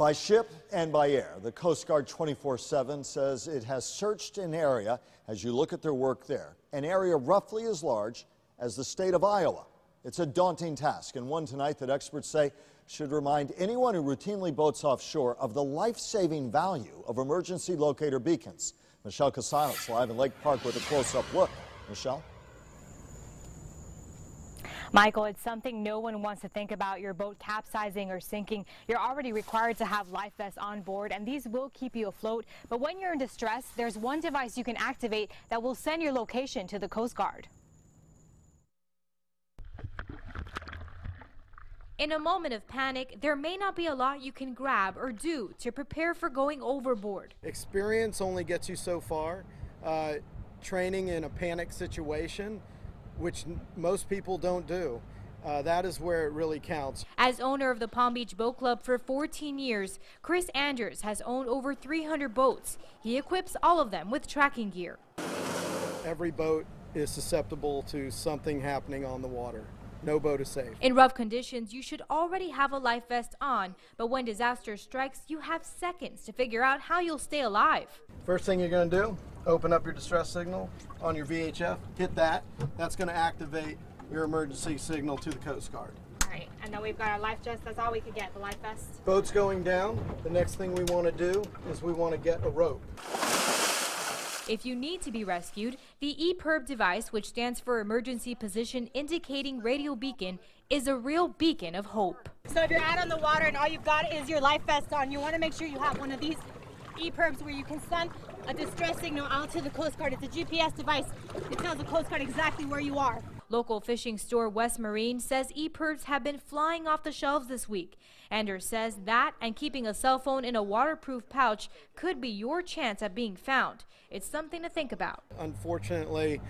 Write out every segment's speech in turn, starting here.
By ship and by air, the Coast Guard 24/7 says it has searched an area, as you look at their work there, an area roughly as large as the state of Iowa. It's a daunting task, and one tonight that experts say should remind anyone who routinely boats offshore of the life-saving value of emergency locator beacons. Michelle Casales live in Lake Park with a close-up look. Michelle? Michael, it's something no one wants to think about, your boat capsizing or sinking. You're already required to have life vests on board, and these will keep you afloat. But when you're in distress, there's one device you can activate that will send your location to the Coast Guard. In a moment of panic, there may not be a lot you can grab or do to prepare for going overboard. Experience only gets you so far. Training in a panic situation, which most people don't do, that is where it really counts. As owner of the Palm Beach Boat Club for 14 years, Chris Anders has owned over 300 boats. He equips all of them with tracking gear. Every boat is susceptible to something happening on the water. No boat is safe. In rough conditions, you should already have a life vest on, but when disaster strikes, you have seconds to figure out how you'll stay alive. First thing you're going to do, open up your distress signal on your VHF, hit that. That's going to activate your emergency signal to the Coast Guard. All right, and then we've got our life vest. That's all we could get, the life vest. Boat's going down. The next thing we want to do is we want to get a rope. If you need to be rescued, the Epirb device, which stands for Emergency Position Indicating Radio Beacon, is a real beacon of hope. So if you're out on the water and all you've got is your life vest on, you want to make sure you have one of these Epirbs where you can send a distress signal out to the Coast Guard. It's a GPS device. It tells the Coast Guard exactly where you are. Local fishing store West Marine says Epirbs have been flying off the shelves this week. Anders says that and keeping a cell phone in a waterproof pouch could be your chance at being found. It's something to think about. Unfortunately,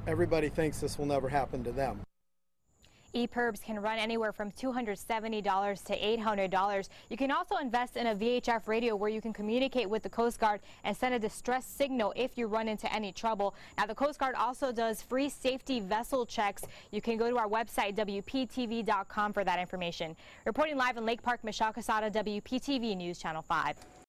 everybody thinks this will never happen to them. Epirbs can run anywhere from $270 to $800. You can also invest in a VHF radio where you can communicate with the Coast Guard and send a distress signal if you run into any trouble. Now, the Coast Guard also does free safety vessel checks. You can go to our website, WPTV.com, for that information. Reporting live in Lake Park, Michelle Casada, WPTV News Channel 5.